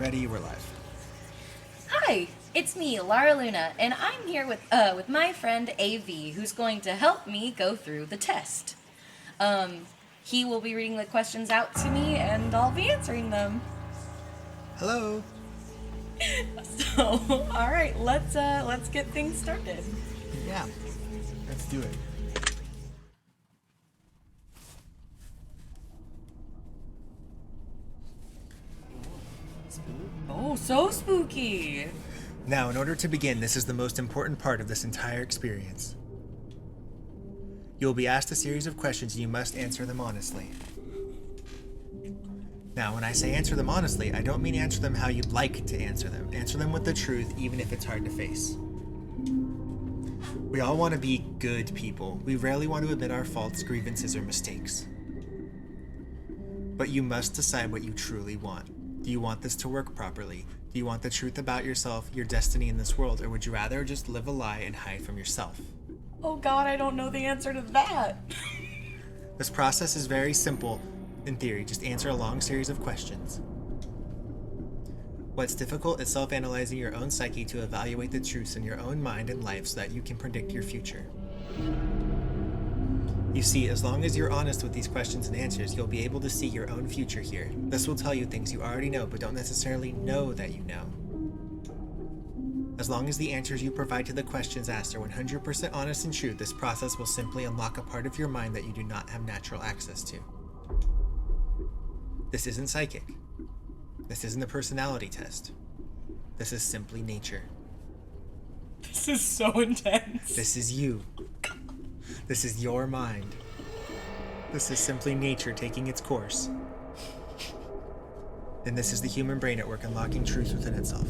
Ready, we're live. Hi, it's me, Lara Luna, and I'm here with my friend AV, who's going to help me go through the test. He will be reading the questions out to me, and I'll be answering them. Hello. So, all right, let's get things started. Yeah, let's do it. Oh, so spooky! Now, in order to begin, this is the most important part of this entire experience. You will be asked a series of questions and you must answer them honestly. Now, when I say answer them honestly, I don't mean answer them how you'd like to answer them. Answer them with the truth, even if it's hard to face. We all want to be good people. We rarely want to admit our faults, grievances, or mistakes. But you must decide what you truly want. Do you want this to work properly? Do you want the truth about yourself, your destiny in this world, or would you rather just live a lie and hide from yourself? Oh God, I don't know the answer to that. This process is very simple in theory. Just answer a long series of questions. What's difficult is self-analyzing your own psyche to evaluate the truths in your own mind and life so that you can predict your future. You see, as long as you're honest with these questions and answers, you'll be able to see your own future here. This will tell you things you already know but don't necessarily know that you know. As long as the answers you provide to the questions asked are 100% honest and true, this process will simply unlock a part of your mind that you do not have natural access to. This isn't psychic. This isn't a personality test. This is simply nature. This is so intense. This is you. This is your mind. This is simply nature taking its course. And this is the human brain at work unlocking truth within itself.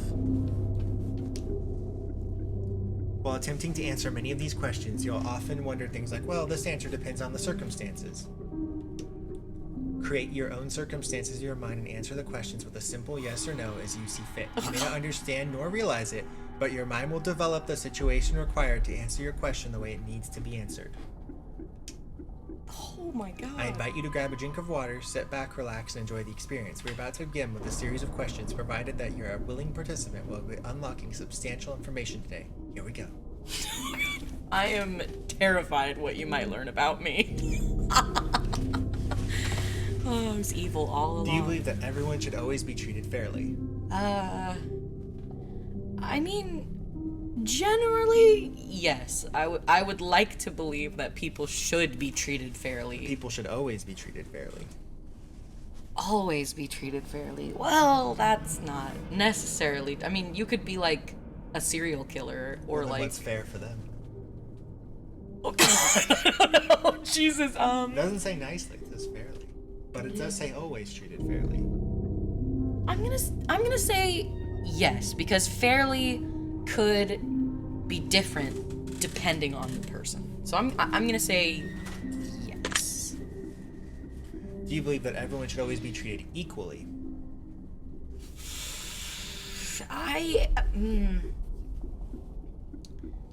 While attempting to answer many of these questions, you'll often wonder things like, well, this answer depends on the circumstances. Create your own circumstances in your mind and answer the questions with a simple yes or no as you see fit. You may not understand nor realize it, but your mind will develop the situation required to answer your question the way it needs to be answered. Oh my God. I invite you to grab a drink of water, sit back, relax, and enjoy the experience. We're about to begin with a series of questions, provided that you're a willing participant. We'll be unlocking substantial information today. Here we go. I am terrified what you might learn about me. Oh, I was evil all along. Do you believe that everyone should always be treated fairly? I mean, generally, yes. I would like to believe that people should be treated fairly. People should always be treated fairly. Always be treated fairly. Well, that's not necessarily. I mean, you could be like a serial killer or Well, like. what's fair for them? Oh God! I don't know. Jesus. It doesn't say nicely. It says fairly, but it does say always treated fairly. I'm gonna say yes, because fairly could be different depending on the person. So I'm gonna say yes. Do you believe that everyone should always be treated equally?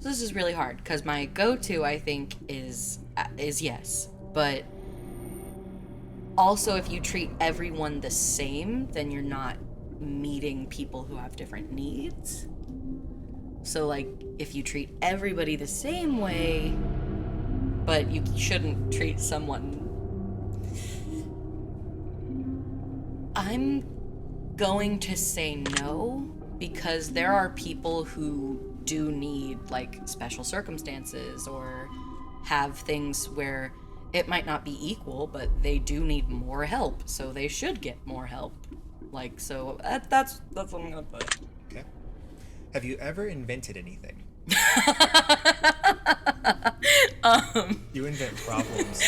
This is really hard because my go-to, I think, is yes, but also if you treat everyone the same, then you're not meeting people who have different needs. So like if you treat everybody the same way, but you shouldn't treat someone. I'm going to say no, because there are people who do need like special circumstances or have things where it might not be equal, but they do need more help, so they should get more help. Like, so that's what I'm gonna put. Okay. Have you ever invented anything? You invent problems.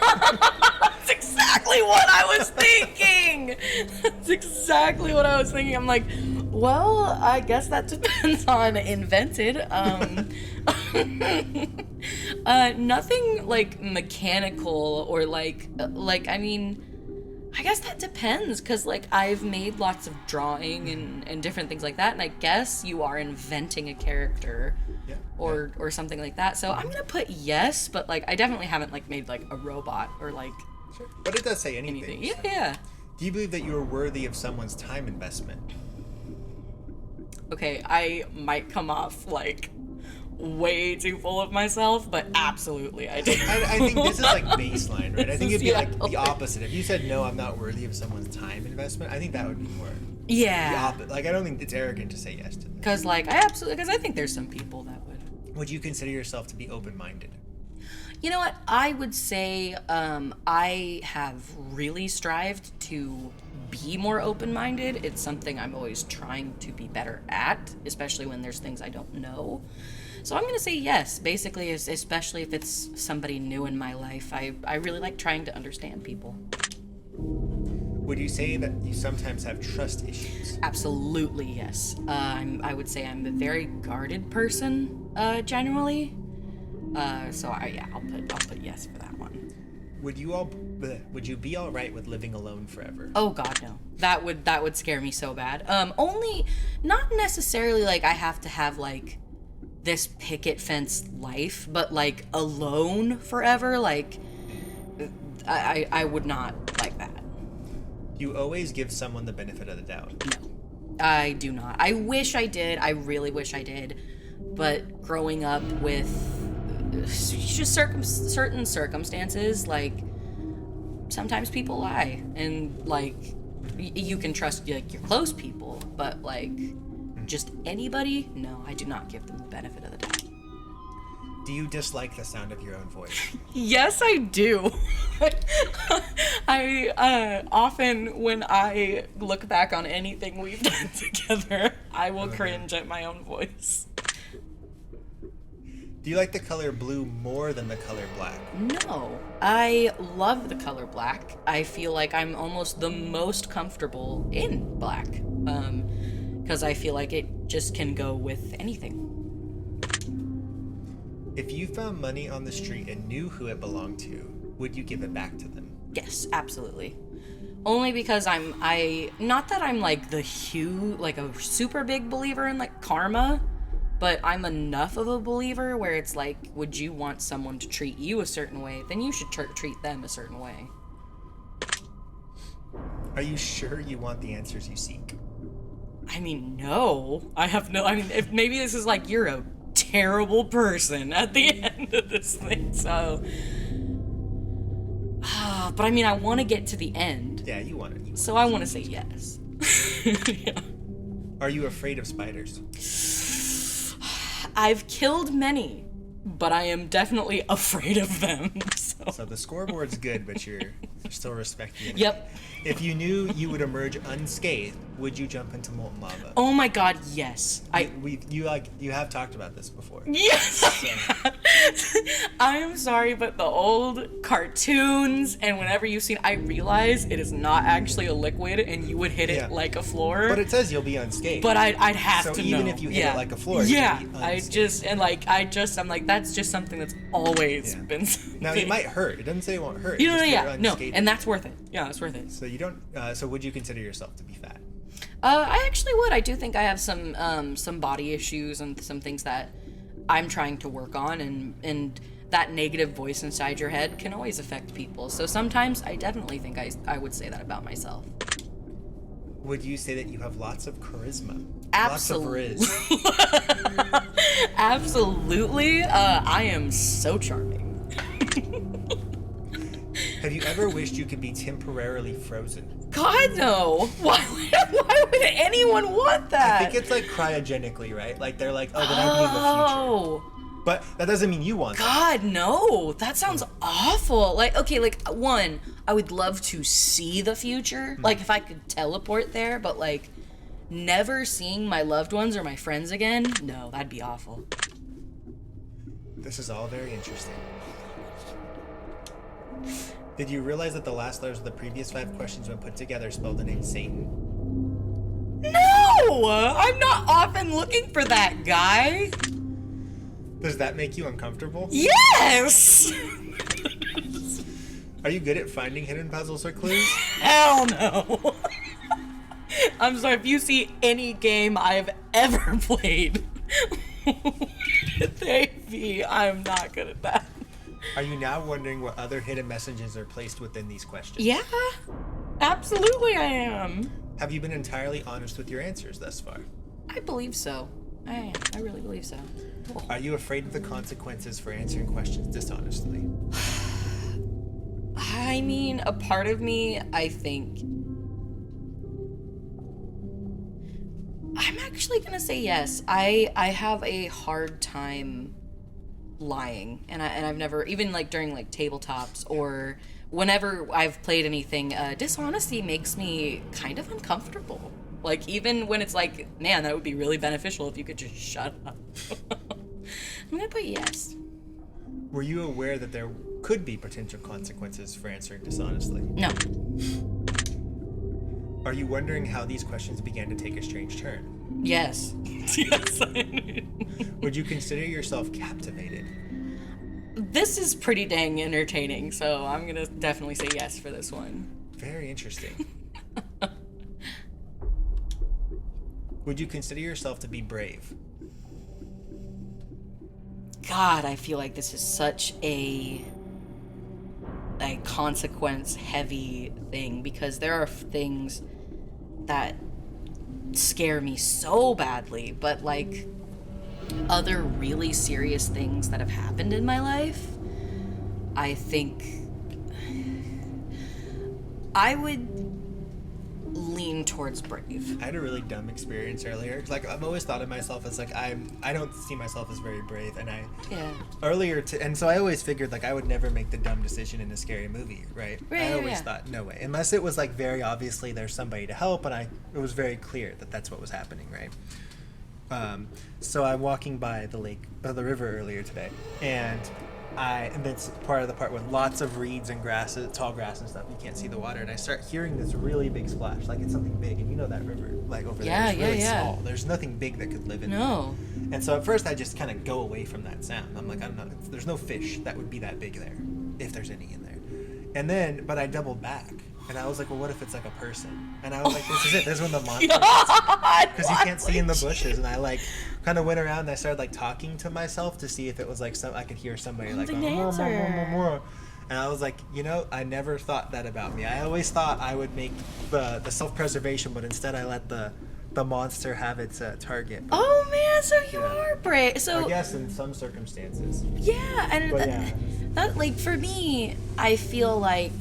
That's exactly what I was thinking. That's exactly what I was thinking. I'm like, well, I guess that depends on invented. Nothing like mechanical or like I mean, I guess that depends, because like I've made lots of drawing and different things like that, and I guess you are inventing a character. Yeah. Or something like that. So I'm gonna put yes, but like I definitely haven't like made like a robot or like Sure. But it does say anything. anything. Yeah, so. yeah. Do you believe that you are worthy of someone's time investment? Okay, I might come off like way too full of myself, but absolutely I do. I think this is like baseline, right? I think it'd be like the Yeah. opposite. If you said, no, I'm not worthy of someone's time investment, I think that would be more Yeah. the opposite. Like, I don't think it's arrogant to say yes to that. Because like I think there's some people that would. Would you consider yourself to be open-minded? You know what? I would say I have really strived to be more open-minded. It's something I'm always trying to be better at, especially when there's things I don't know. So I'm going to say yes, basically, especially if it's somebody new in my life. I really like trying to understand people. Would you say that you sometimes have trust issues? Absolutely, yes. I would say I'm a very guarded person, generally. So I'll put yes for that one. Would you be all right with living alone forever? Oh God, no. That would scare me so bad. Only not necessarily like I have to have like this picket fence life, but like alone forever. Like I would not like that. You always give someone the benefit of the doubt. No, I do not. I wish I did. I really wish I did. But growing up with just certain circumstances, like sometimes people lie, and like you can trust like your close people, but like just anybody, no, I do not give them the benefit of the doubt. Do you dislike the sound of your own voice? Yes, I do. I often, when I look back on anything we've done together, I will cringe at my own voice. Do you like the color blue more than the color black? No, I love the color black. I feel like I'm almost the most comfortable in black, because I feel like it just can go with anything. If you found money on the street and knew who it belonged to, would you give it back to them? Yes, absolutely. Only because not that I'm like a super big believer in like karma, but I'm enough of a believer where it's like, would you want someone to treat you a certain way, then you should treat them a certain way. Are you sure you want the answers you seek? I mean, no. If maybe this is like, you're a terrible person at the end of this thing, so. But I mean, I want to get to the end. Yeah, you want it. So I want to say yes. Yeah. Are you afraid of spiders? I've killed many, but I am definitely afraid of them. So the scoreboard's good, but you're still respecting it. Yep. If you knew you would emerge unscathed, would you jump into molten lava? Oh my God, yes. You have talked about this before. Yes. I am sorry, but the old cartoons and whenever you've seen, I realize it is not actually a liquid, and you would hit it like a floor. But it says you'll be unscathed. But I'd have to know. So even if you hit it like a floor, yeah, you'll be I'm like, that's just something that's always been. Now it might hurt. It doesn't say it won't hurt. You know, no, and that's worth it. Yeah, it's worth it. So you don't. So would you consider yourself to be fat? I actually would. I do think I have some body issues and some things that I'm trying to work on, and that negative voice inside your head can always affect people. So sometimes I definitely think I would say that about myself. Would you say that you have lots of charisma? Absolutely. Lots of riz. Absolutely. I am so charming. Have you ever wished you could be temporarily frozen? God, no. Why would anyone want that? I think it's like cryogenically, right? Like they're like, oh, then I'll be in the future. But that doesn't mean you want that. God, no. That sounds awful. Like, okay, like, one, I would love to see the future. Like, if I could teleport there, but, like, never seeing my loved ones or my friends again, no, that'd be awful. This is all very interesting. Did you realize that the last letters of the previous 5 questions when put together spelled the name Satan? No! I'm not often looking for that guy. Does that make you uncomfortable? Yes! Are you good at finding hidden puzzles or clues? Hell no. I'm sorry, if you see any game I've ever played with AV, I'm not good at that. Are you now wondering what other hidden messages are placed within these questions? Yeah, absolutely I am. Have you been entirely honest with your answers thus far? I believe so. I am. I really believe so. Cool. Are you afraid of the consequences for answering questions dishonestly? I mean, a part of me, I think... I'm actually gonna say yes. I have a hard time lying, and I've never, even like during like tabletops or whenever I've played anything, dishonesty makes me kind of uncomfortable. Like, even when it's like, man, that would be really beneficial if you could just shut up. I'm gonna put yes. Were you aware that there could be potential consequences for answering dishonestly? No. Are you wondering how these questions began to take a strange turn? Yes. Yes. Would you consider yourself captivated? This is pretty dang entertaining, so I'm gonna definitely say yes for this one. Very interesting. Would you consider yourself to be brave? God, I feel like this is such a consequence heavy thing, because there are things that scare me so badly, but like other really serious things that have happened in my life, I think I would lean towards brave. I had a really dumb experience earlier. Like, I've always thought of myself as like, I don't see myself as very brave, and and so I always figured like I would never make the dumb decision in a scary movie, right? I always thought, no way, unless it was like very obviously there's somebody to help, and it was very clear that that's what was happening, right? So I'm walking by the river earlier today, and it's part of the part with lots of reeds and grasses, tall grass and stuff. You can't see the water, and I start hearing this really big splash, like it's something big. And you know that river, like over there, is really small. There's nothing big that could live in there. And so at first I just kind of go away from that sound. I'm like, there's no fish that would be that big there, if there's any in there. And then, but I doubled back, and I was like, well, what if it's like a person? And I was like, this is it. This is when the monster, because you can't see in the bushes. And I like kind of went around, and I started like talking to myself to see if it was like I could hear somebody like going, more, more, more, more, more. And I was like, I never thought that about me. I always thought I would make the self-preservation, but instead I let the monster have its target. But, oh man, so you are brave. So I guess in some circumstances. Yeah, and that like for me, I feel like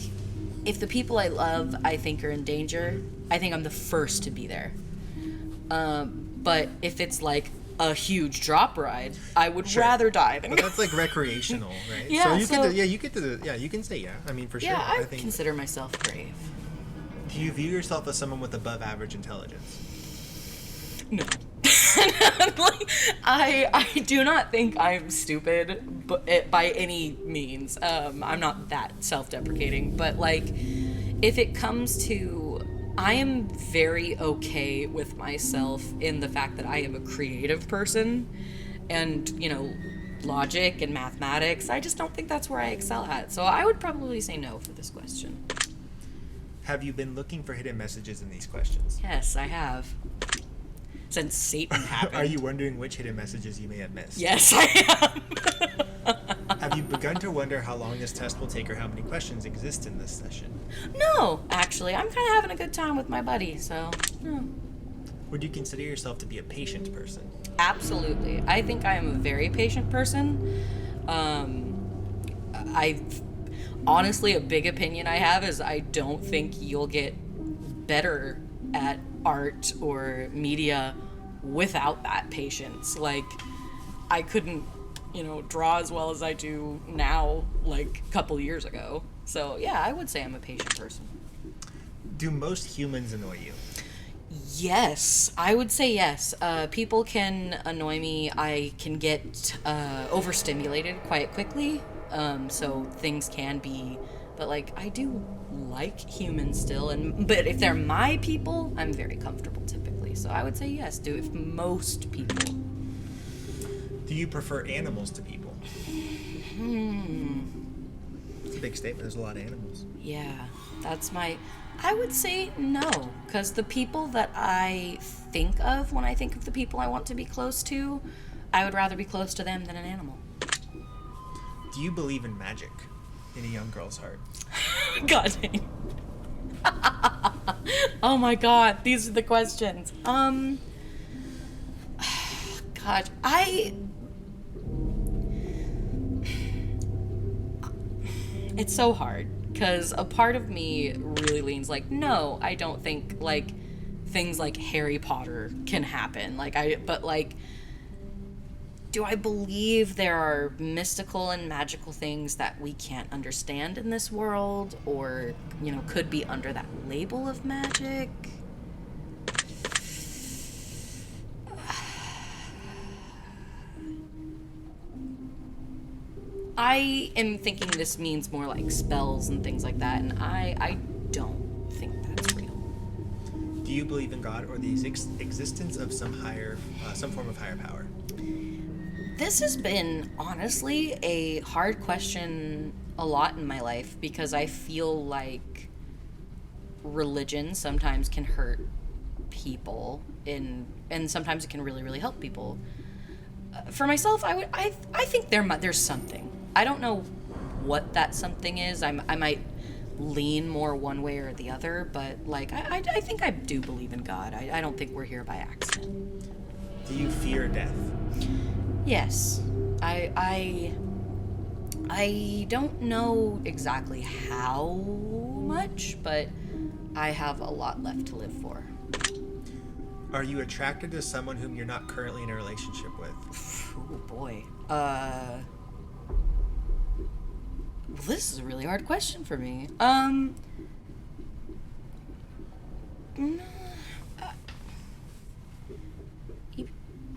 if the people I love I think are in danger, I think I'm the first to be there. But if it's like a huge drop ride, I would rather die than. But that's like recreational, right? Yeah. You can say yeah. I mean, for sure. Yeah, I think. consider myself brave. Do you view yourself as someone with above average intelligence? No. Like, I do not think I'm stupid, but by any means. I'm not that self-deprecating, but like, if it comes to, I am very okay with myself in the fact that I am a creative person, and logic and mathematics, I just don't think that's where I excel at. So I would probably say no for this question. Have you been looking for hidden messages in these questions? Yes, I have. Since Satan happened. Are you wondering which hidden messages you may have missed? Yes, I am. Have you begun to wonder how long this test will take or how many questions exist in this session? No, actually. I'm kind of having a good time with my buddy, so no. Would you consider yourself to be a patient person? Absolutely. I think I am a very patient person. Honestly, a big opinion I have is I don't think you'll get better at art or media without that patience. Like, I couldn't, draw as well as I do now, like a couple years ago. So yeah, I would say I'm a patient person. Do most humans annoy you? Yes, I would say yes. People can annoy me. I can get overstimulated quite quickly. So things can be, but like, I do like humans still, but if they're my people, I'm very comfortable typically. So I would say yes, if most people. Do you prefer animals to people? It's a big statement. There's a lot of animals. Yeah, I would say no, because the people that I think of when I think of the people I want to be close to, I would rather be close to them than an animal. Do you believe in magic in a young girl's heart? God dang. Oh my god, these are the questions. God, it's so hard, because a part of me really leans like, no, I don't think, like, things like Harry Potter can happen. But, like, do I believe there are mystical and magical things that we can't understand in this world, or, you know, could be under that label of magic? I am thinking this means more like spells and things like that, and I don't think that's real. Do you believe in God or the existence of some form of higher power? This has been, honestly, a hard question a lot in my life, because I feel like religion sometimes can hurt people, and sometimes it can really, really help people. For myself, I think there's something. I don't know what that something is. I might lean more one way or the other, but, like, I think I do believe in God. I don't think we're here by accident. Do you fear death? Yes. I don't know exactly how much, but I have a lot left to live for. Are you attracted to someone whom you're not currently in a relationship with? Oh boy. This is a really hard question for me.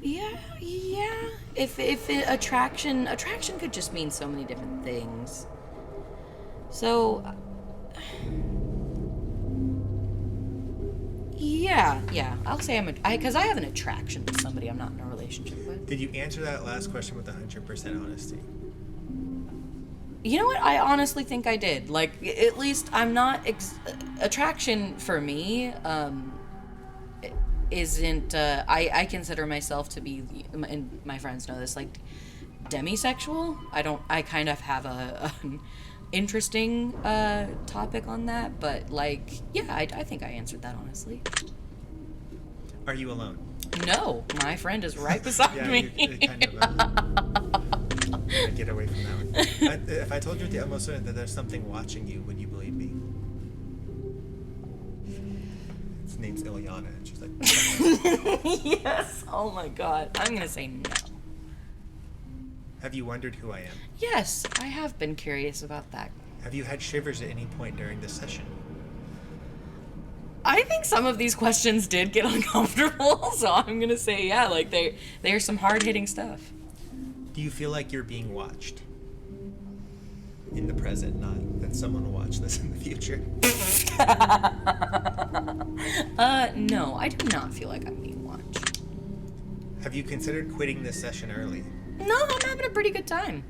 Yeah. If attraction could just mean so many different things. So, yeah. I'll say because I have an attraction to somebody I'm not in a relationship with. Did you answer that last question with 100% honesty? You know what? I honestly think I did. Like, at least I'm not attraction for me. Isn't I consider myself to be, and my friends know this, like, demisexual. I kind of have an interesting topic on that, but, like, yeah, I think I answered that honestly. Are you alone? No, my friend is right beside me. You kind of get away from that one. If I told you at the utmost that there's something watching you, would you believe me? His name's Ilyana, and she's like, Yes. Oh my god. I'm gonna say no. Have you wondered who I am? Yes, I have been curious about that. Have you had shivers at any point during this session? I think some of these questions did get uncomfortable, so I'm gonna say yeah, like they're some hard-hitting stuff. Do you feel like you're being watched? In the present, not that someone will watch this in the future. No, I do not feel like I'm being watched. Have you considered quitting this session early? No, I'm having a pretty good time.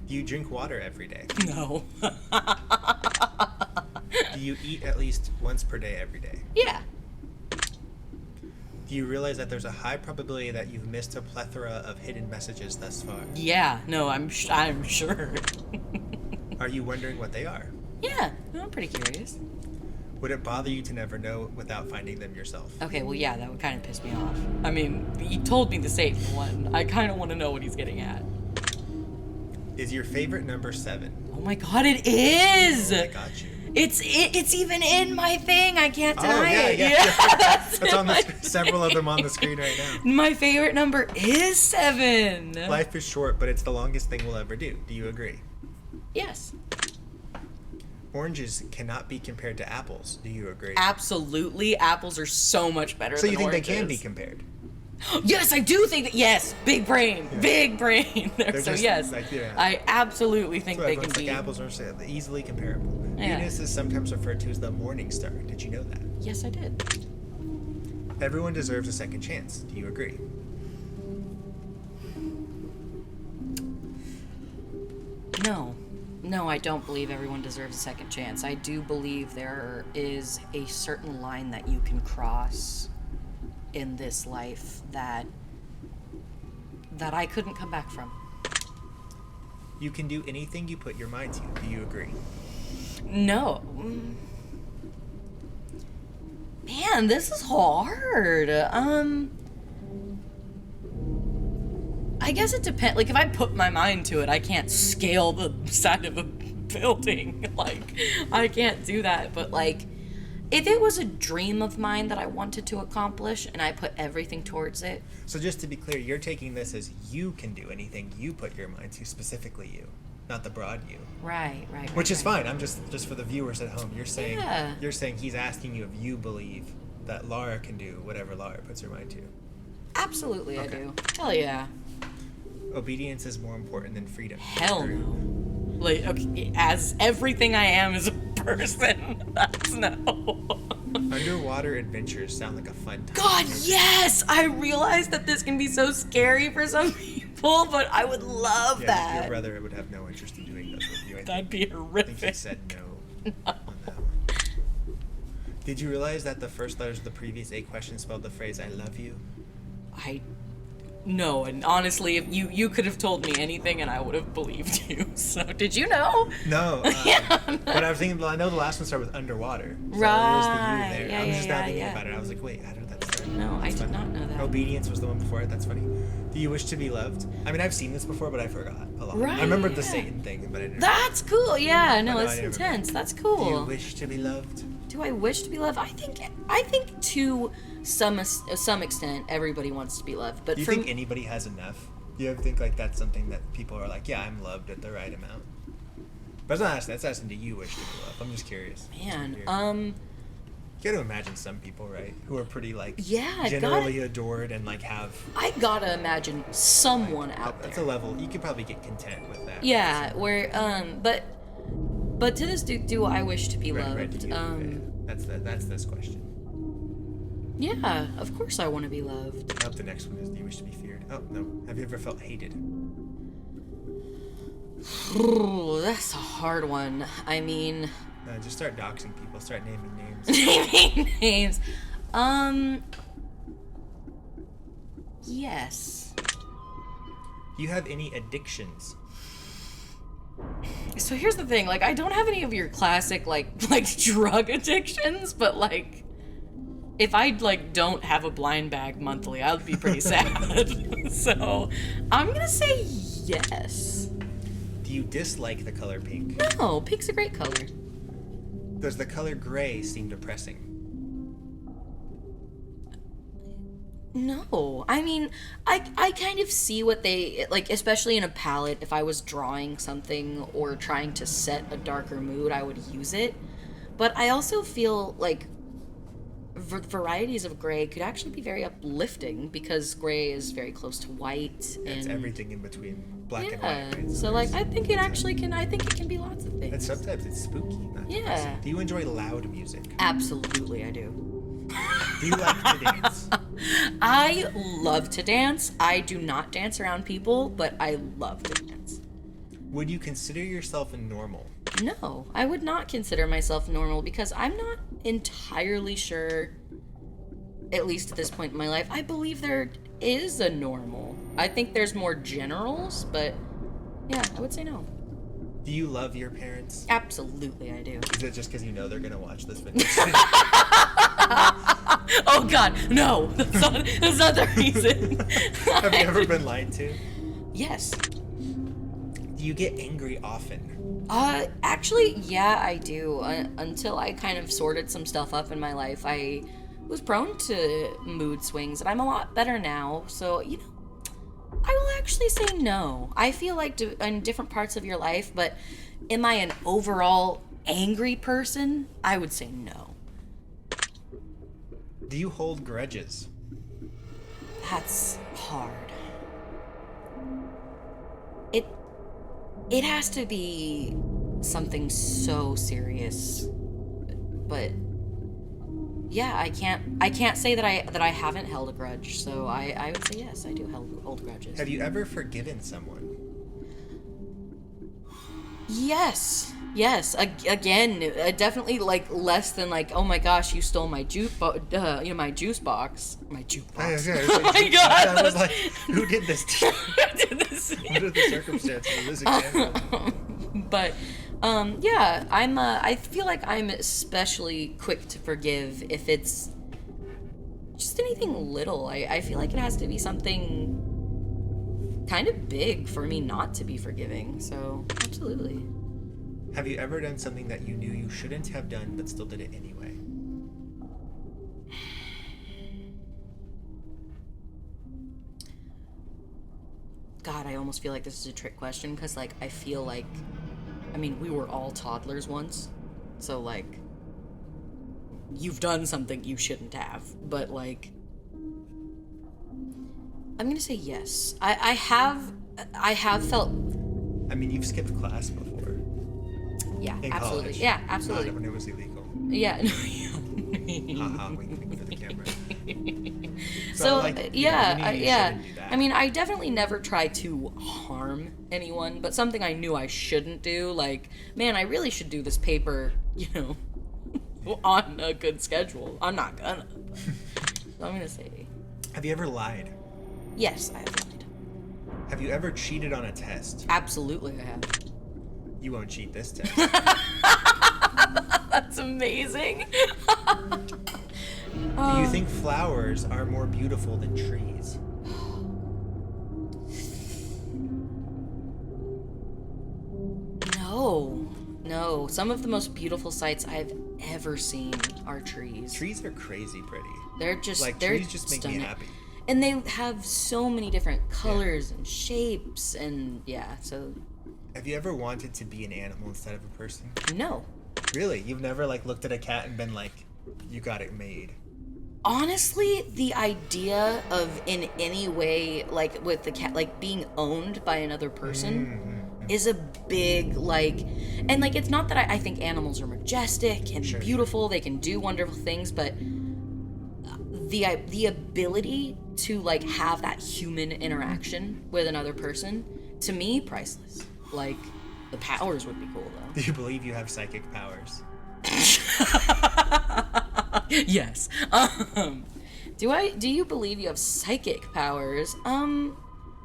Do you drink water every day? No. Do you eat at least once per day every day? Yeah. Do you realize that there's a high probability that you've missed a plethora of hidden messages thus far? Yeah, no, I'm sure. Are you wondering what they are? Yeah, I'm pretty curious. Would it bother you to never know without finding them yourself? Okay, well, yeah, that would kind of piss me off. I mean, he told me to say it for one. I kind of want to know what he's getting at. Is your favorite number 7? Oh my god, it is! Oh, I got you. It's even in my thing. I can't deny it. Yeah. That's on several of them on the screen right now. My favorite number is 7. Life is short, but it's the longest thing we'll ever do. Do you agree? Yes. Oranges cannot be compared to apples. Do you agree? Absolutely. Apples are so much better than oranges. So you think oranges. they can be compared? Yes, I do think that. Yes, big brain. Yeah. Big brain. So just, yes, like, yeah. I absolutely think they can be. Like apples are easily comparable. Yeah. Venus is sometimes referred to as the morning star. Did you know that? Yes, I did. Everyone deserves a second chance. Do you agree? No, I don't believe everyone deserves a second chance. I do believe there is a certain line that you can cross in this life that I couldn't come back from. You can do anything you put your mind to. Do you agree? No. Man, this is hard. I guess it depends. Like, if I put my mind to it, I can't scale the side of a building. Like, I can't do that. But, like, if it was a dream of mine that I wanted to accomplish and I put everything towards it. So just to be clear, you're taking this as you can do anything you put your mind to, specifically you, not the broad you. Right. Which is fine. I'm just for the viewers at home. You're saying Yeah. you're saying he's asking you if you believe that Laura can do whatever Laura puts her mind to. Absolutely, Okay. I do. Hell yeah. Obedience is more important than freedom. Hell Agree? no. Like, okay, as everything I am is a person, that's no. Underwater adventures sound like a fun time. God, yes! I realize that this can be so scary for some people, but I would love Yeah, that. your brother would have no interest in doing those with you. That'd be I think he horrific. said no. On that one. Did you realize that the first letters of the previous 8 questions spelled the phrase "I love you"? No, and honestly, if you could have told me anything and I would have believed you. So, did you know? No. But I was thinking, well, I know the last one started with underwater. So there's the Right. U there. Yeah, I'm just yeah, now thinking yeah. about it. I was like, wait, how did that start? No, I That's did funny. not know that. Obedience was the one before it. That's funny. Do you wish to be loved? I mean, I've seen this before, but I forgot a lot. Right, I remembered the yeah. Satan thing, but I didn't. That's cool. Yeah, no, I it's didn't intense. That's Do cool. you wish to be loved? Do I wish to be loved? I think to some extent everybody wants to be loved, but Do you think anybody has enough? Do you ever think like that's something that people are like, yeah, I'm loved at the right amount? But it's not asking. That's asking, do you wish to be loved? I'm just curious. man, You gotta imagine some people, right, who are pretty like Yeah, generally adored and like have. I gotta imagine someone out That's there. a level you could probably get content with that. Yeah, where but to this do I wish to be Right, loved? right, to you, okay. That's this question. Yeah, of course I want to be loved. I hope the next one is, do you wish to be feared? Oh no. Have you ever felt hated? Ooh, that's a hard one. I mean, Just start doxing people. Start naming names. naming names. Yes. Do you have any addictions? So here's the thing, like, I don't have any of your classic, like drug addictions, but, like, if I, like, don't have a blind bag monthly, I would be pretty sad. So, I'm gonna say yes. Do you dislike the color pink? No, pink's a great color. Does the color gray seem depressing? No, I mean, I kind of see what they, like, especially in a palette, if I was drawing something or trying to set a darker mood, I would use it. But I also feel like varieties of gray could actually be very uplifting because gray is very close to white. Yeah, it's and everything in between black and yeah, white. Right? so, like, I think it actually can, I think it can be lots of And things. sometimes it's spooky. Not Yeah. depressing. Do you enjoy loud music? Absolutely, I do. Do you like to dance? I love to dance. I do not dance around people, but I love to dance. Would you consider yourself a normal? No, I would not consider myself normal because I'm not entirely sure, at least at this point in my life, I believe there is a normal. I think there's more generals, but yeah, I would say no. Do you love your parents? Absolutely, I do. Is it just because you know they're gonna watch this video? Oh God, no! That's not the reason. Have you ever been lied to? Yes. Do you get angry often? Actually, yeah, I do. Until I kind of sorted some stuff up in my life, I was prone to mood swings, and I'm a lot better now. So, you know, I will actually say no. I feel like in different parts of your life, but am I an overall angry person? I would say no. Do you hold grudges? That's hard. It has to be something so serious. But yeah, I can't say that I haven't held a grudge. So I would say yes, I do hold grudges. Have you ever forgiven someone? Yes. Yes, again, definitely like less than like, oh my gosh, you stole my my juice box, my jukebox. Oh my god, I was like, who did this to you? What are the circumstances of this example? But yeah, I feel like I'm especially quick to forgive if it's just anything little. I feel like it has to be something kind of big for me not to be forgiving. So absolutely. Have you ever done something that you knew you shouldn't have done but still did it anyway? God, I almost feel like this is a trick question because, like, I feel like, I mean, we were all toddlers once, so, like, you've done something you shouldn't have, but, like, I'm gonna say yes. I have felt... I mean, you've skipped class before. Yeah, In absolutely. college. Yeah, absolutely. Not when it was illegal. Yeah. Haha, wink for the camera. So, like, yeah, you yeah. shouldn't do that. I mean, I definitely never tried to harm anyone, but something I knew I shouldn't do, like, man, I really should do this paper, you know, on a good schedule. I'm not gonna, but so I'm gonna say. Have you ever lied? Yes, I have lied. Have you ever cheated on a test? Absolutely, I have. You won't cheat this test. That's amazing. Do you think flowers are more beautiful than trees? No. Some of the most beautiful sights I've ever seen are trees. Trees are crazy pretty. They're just Like, they're trees just make stunning. me happy. And they have so many different colors and shapes and yeah, so Have you ever wanted to be an animal instead of a person? no. Really? You've never, like, looked at a cat and been like, you got it made? Honestly, the idea of in any way, like with the cat, like being owned by another person is a big, like, and like, it's not that I think animals are majestic and beautiful, they can do wonderful things, but the ability to like have that human interaction with another person, to me, priceless. Like, the powers would be cool though. Do you believe you have psychic powers? Yes. Do you believe you have psychic powers?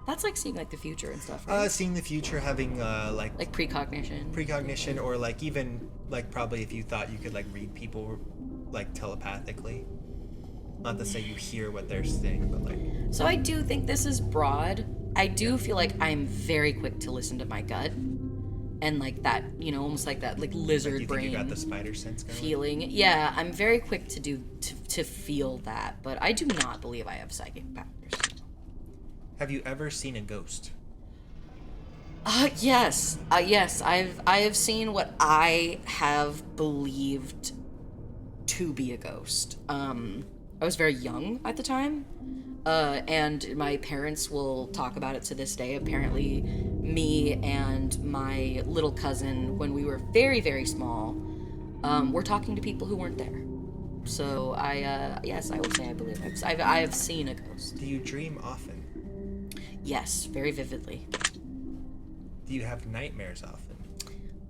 That's like seeing like the future and stuff, right? Seeing the future, having Like precognition. or like even like probably if you thought you could like read people like telepathically. Not to say you hear what they're saying, but like. So I do think this is broad. I do feel like I'm very quick to listen to my gut. And like that, you know, almost like that like lizard Like you brain think you got the spider sense going? feeling. Yeah, I'm very quick to feel that, but I do not believe I have psychic powers. Have you ever seen a ghost? Yes. Yes, I have seen what I have believed to be a ghost. I was very young at the time. And my parents will talk about it to this day. Apparently, me and my little cousin, when we were very, very small, were talking to people who weren't there. So yes, I would say I believe I have seen a ghost. Do you dream often? Yes, very vividly. Do you have nightmares often?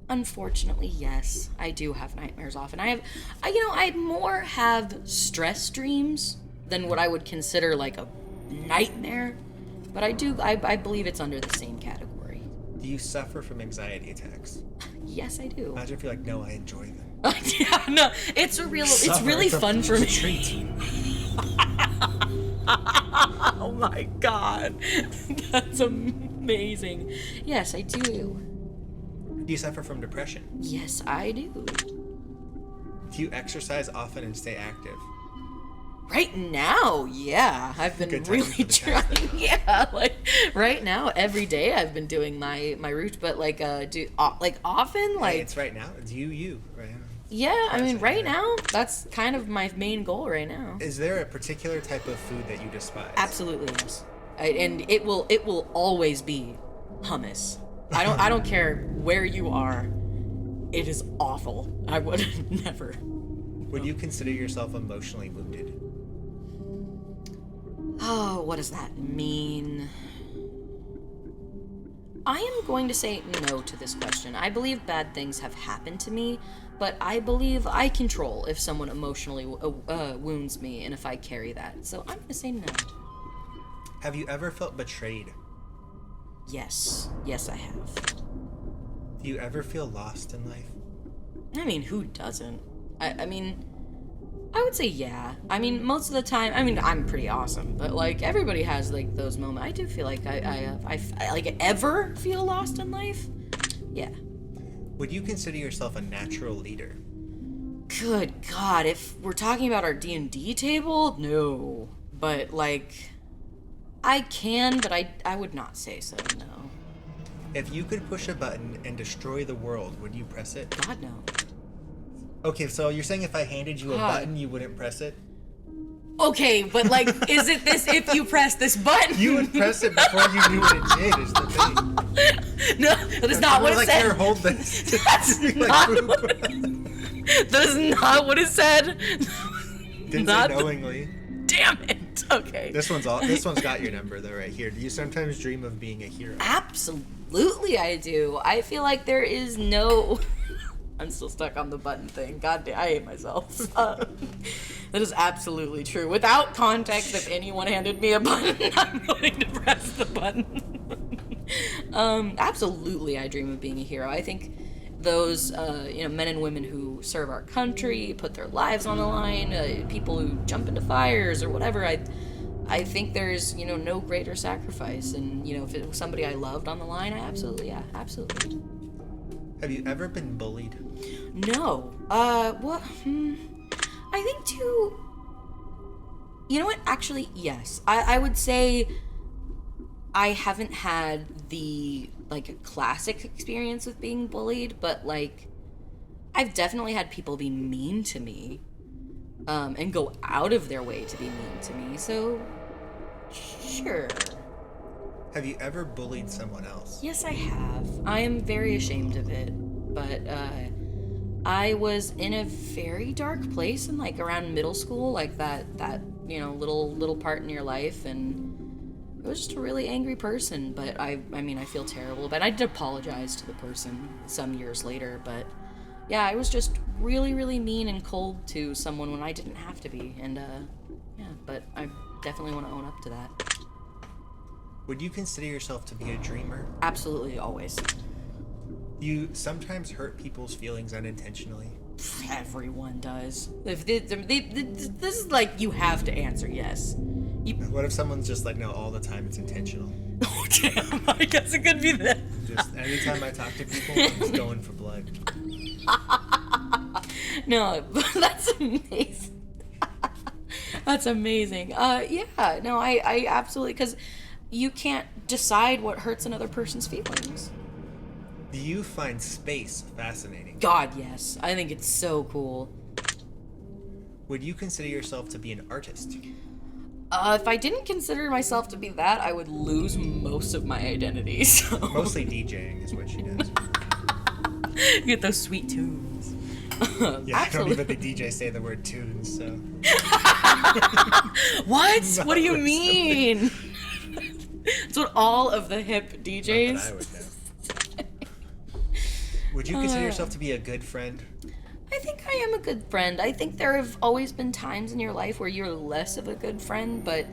Unfortunately, yes, I do have nightmares often. I more have stress dreams than what I would consider like a nightmare, but I believe it's under the same category. Do you suffer from anxiety attacks? Yes, I do. Imagine if you're like, no, I enjoy them. Yeah, no, it's really fun for me. Treat. Oh my god, that's amazing. Yes, I do. Do you suffer from depression? Yes, I do. Do you exercise often and stay active? Right now, yeah, I've been Good timing really for the test, trying. Yeah, like right now, every day I've been doing my route, but like often, like Hey, it's right now. It's you right now. yeah, I mean, right Yeah. now, that's kind of my main goal right now. Is there a particular type of food that you despise? Absolutely yes, and it will always be hummus. I don't care where you are. It is awful. I would never. Would you consider yourself emotionally wounded? Oh, what does that mean? I am going to say no to this question. I believe bad things have happened to me, but I believe I control if someone emotionally wounds me and if I carry that. So I'm going to say no. Have you ever felt betrayed? Yes. Yes, I have. Do you ever feel lost in life? I mean, who doesn't? I mean, I would say yeah. I mean, most of the time, I mean, I'm pretty awesome, but like everybody has like those moments. I do feel like I like ever feel lost in life. Yeah. Would you consider yourself a natural leader? Good God, if we're talking about our D&D table, no. But like, I can, but I would not say so. No. If you could push a button and destroy the world, would you press it? God no. Okay, so you're saying if I handed you a button, you wouldn't press it? Okay, but like, is it this if you press this button? You would press it before you knew what it did, is the thing. No, that's not what it said. Here, hold this. That's not that's not what it said. Didn't not say knowingly. Damn it. Okay. This one's got your number though, right here. Do you sometimes dream of being a hero? Absolutely, I do. I feel like there is no. I'm still stuck on the button thing. God damn, I hate myself. That is absolutely true. Without context, if anyone handed me a button, I'm going to press the button. Absolutely, I dream of being a hero. I think those, men and women who serve our country, put their lives on the line, people who jump into fires or whatever, I think there's, no greater sacrifice. And, if it was somebody I loved on the line, absolutely. Have you ever been bullied? No. I think too. You know what? Actually, yes. I would say I haven't had the classic experience with being bullied, but I've definitely had people be mean to me, and go out of their way to be mean to me. So, sure. Have you ever bullied someone else? Yes, I have. I am very ashamed of it, but I was in a very dark place in around middle school, that little part in your life, and I was just a really angry person. But I feel terrible, but I did apologize to the person some years later. But yeah, I was just really, really mean and cold to someone when I didn't have to be, and but I definitely want to own up to that. Would you consider yourself to be a dreamer? Absolutely, always. You sometimes hurt people's feelings unintentionally. Everyone does. If this is you have to answer yes. What if someone's just no, all the time it's intentional? Oh damn! I guess it could be that. Just anytime I talk to people, I'm just going for blood. No, but that's amazing. That's amazing. Yeah. No, I absolutely, because you can't decide what hurts another person's feelings. Do you find space fascinating? God, yes. I think it's so cool. Would you consider yourself to be an artist? If I didn't consider myself to be that, I would lose most of my identity. So. Mostly DJing is what she does. You get those sweet tunes. Yeah, I don't even think DJs say the word tunes, so. What? What do you mean? That's what all of the hip DJs. Not that I would know. Would you consider yourself to be a good friend? I think I am a good friend. I think there have always been times in your life where you're less of a good friend, but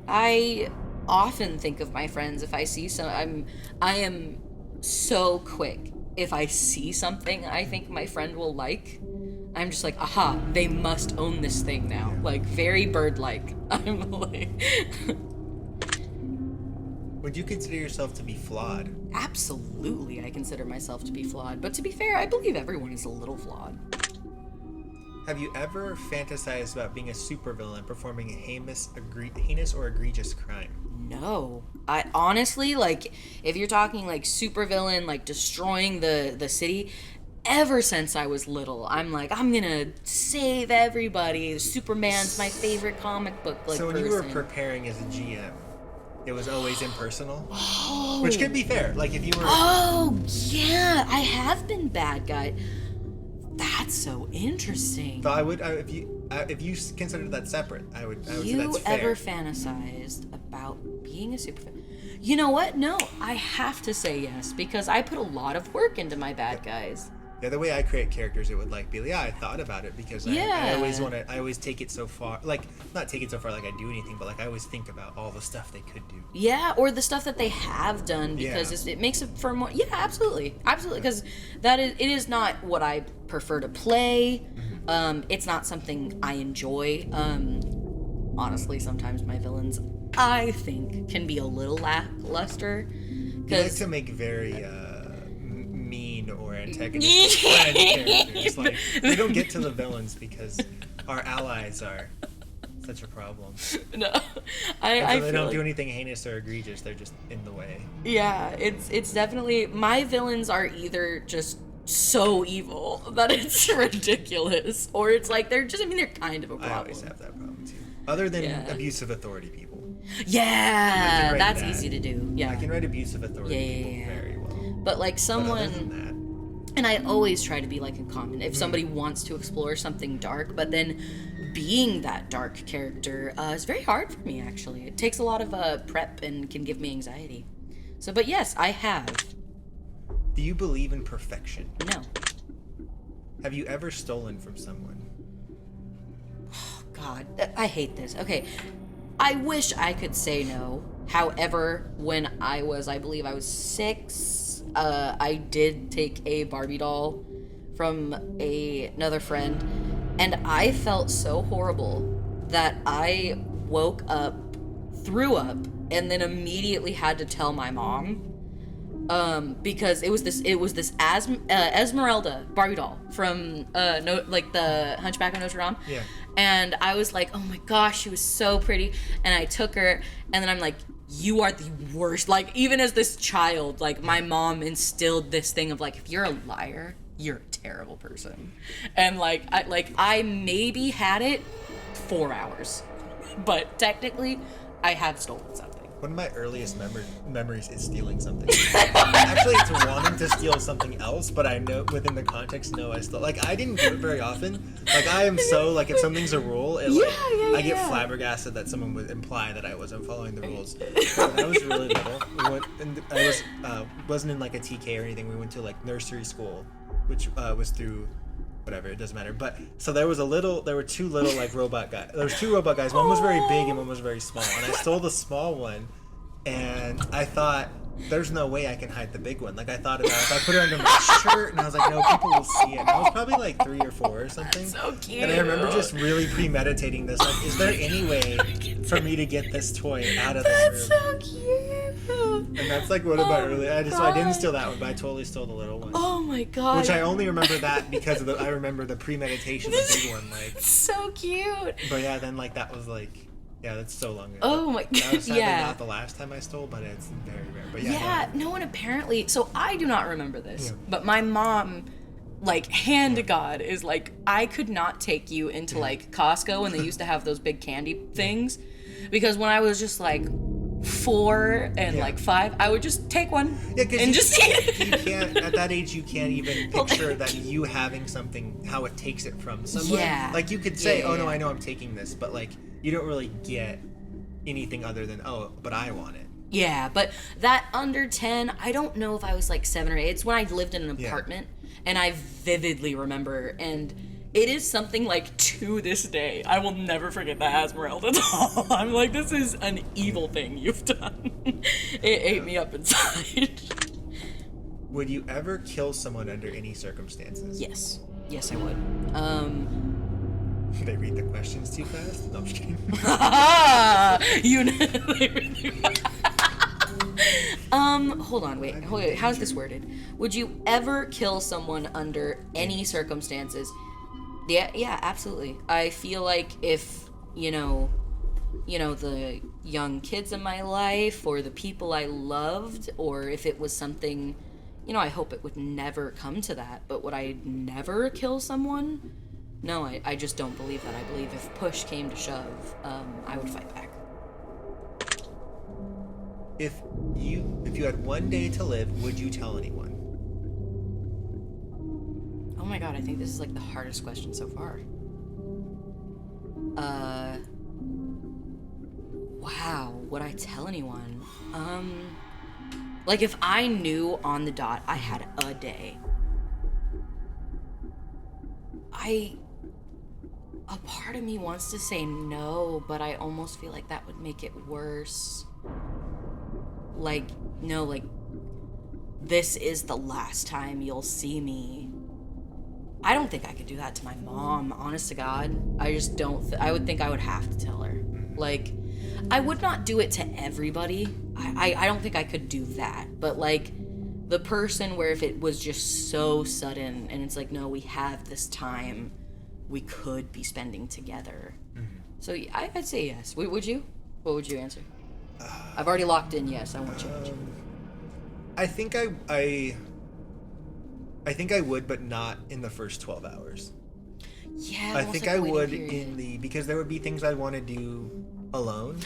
I often think of my friends if I see I am so quick. If I see something I think my friend will like, I'm just aha, they must own this thing now. Very bird-like. I'm Would you consider yourself to be flawed? Absolutely, I consider myself to be flawed. But to be fair, I believe everyone is a little flawed. Have you ever fantasized about being a supervillain performing a heinous or egregious crime? No. I honestly, if you're talking supervillain, destroying the city, ever since I was little, I'm I'm gonna save everybody. Superman's my favorite comic book So when person. you were preparing as a GM, it was always impersonal? Which could be fair. If you were... Oh, yeah. I have been bad guy. That's so interesting. So if you considered that separate, I would say You that's fair. ever fantasized about being a supervillain? You know what? No, I have to say yes because I put a lot of work into my bad guys. Yeah, the way I create characters, it would like be, yeah, I thought about it because I always take it so far, like, not take it so far like I do anything, but like I always think about all the stuff they could do. Yeah, or the stuff that they have done because it makes it for more. Yeah, absolutely, because it is not what I prefer to play. It's not something I enjoy. Honestly, sometimes my villains, I think, can be a little lackluster. You like to make very mean or antagonistic characters. Like, we don't get to the villains because our allies are such a problem. No, they don't do anything heinous or egregious. They're just in the way. Yeah, it's definitely, my villains are either just so evil that it's ridiculous, or it's like they're kind of a problem. I always have that problem too. Other than abusive authority people. Yeah, that's easy to do. Yeah, I can write abusive authority people very well. But like someone, but other than that, and I always try to be like uncommon. If somebody wants to explore something dark, but then being that dark character is very hard for me. Actually, it takes a lot of prep and can give me anxiety. So, but yes, I have. Do you believe in perfection? No. Have you ever stolen from someone? Oh, God, I hate this. Okay, I wish I could say no. However, when I believe I was 6, I did take a Barbie doll from another friend, and I felt so horrible that I woke up, threw up, and then immediately had to tell my mom. Because it was this Esmeralda Barbie doll from the Hunchback of Notre Dame. Yeah. And I was like, oh my gosh, she was so pretty. And I took her, and then I'm like, you are the worst. Like, even as this child, like, my mom instilled this thing of like, if you're a liar, you're a terrible person. And I maybe had it 4 hours, but technically I have stolen something. One of my earliest memories is stealing something. Actually, it's wanting to steal something else, but I know within the context, no, I still, like, I didn't do it very often. Like, I am so, like, if something's a rule, I get flabbergasted that someone would imply that I wasn't following the rules. When I was really little, wasn't in, like, a TK or anything. We went to, like, nursery school, which was through... whatever, it doesn't matter. But so there were two little like robot guys. There was 2 robot guys. One was very big and one was very small. And I stole the small one, and I thought, there's no way I can hide the big one. Like, I thought about it. If I put it under my shirt, and I was like, no, people will see it. And I was probably like 3 or 4 or something. That's so cute. And I remember just really premeditating this. Like, is there any way for me to get this toy out of the room? That's so cute. And that's like one of my early. So I didn't steal that one, but I totally stole the little one. Oh my god! Which I only remember that because I remember the premeditation of the big one. Like, so cute. But yeah, then like that was like, yeah, that's so long ago. Oh my god! That was sadly not the last time I stole, but it's very rare. But yeah. No one apparently. So I do not remember this, but my mom, like, hand to God, is like, I could not take you into like Costco when they used to have those big candy things, because when I was just like 4 and like 5, I would just take one and just eat it. You can't, at that age, you can't even picture that you having something, how it takes it from someone. Yeah. Like, you could say, oh no, I know I'm taking this, but like, you don't really get anything other than, oh, but I want it. Yeah, but that under 10, I don't know if I was like 7 or 8. It's when I lived in an apartment, and I vividly remember, and it is something like, to this day, I will never forget that Esmeralda doll. I'm like, this is an evil thing you've done. It ate me up inside. Would you ever kill someone under any circumstances? Yes. Yes, I would. Did I read the questions too fast? No, I'm just kidding. Hold on, wait. How's this worded? Would you ever kill someone under any circumstances? Yeah, absolutely. I feel like if, the young kids in my life, or the people I loved, or if it was something, I hope it would never come to that, but would I never kill someone? No, I just don't believe that. I believe if push came to shove, I would fight back. If you had one day to live, would you tell anyone? Oh my god, I think this is like the hardest question so far. Wow, would I tell anyone? Like if I knew on the dot I had a day, a part of me wants to say no, but I almost feel like that would make it worse. Like, no, like, this is the last time you'll see me. I don't think I could do that to my mom, honest to God. I just don't, I would think I would have to tell her. Like, I would not do it to everybody. I don't think I could do that. But, like, the person where if it was just so sudden and it's like, no, we have this time we could be spending together. So I'd say yes. Would you? What would you answer? I've already locked in yes. I want you. I think I think I would, but not in the first 12 hours. Yeah, I think I would because there would be things I'd want to do alone,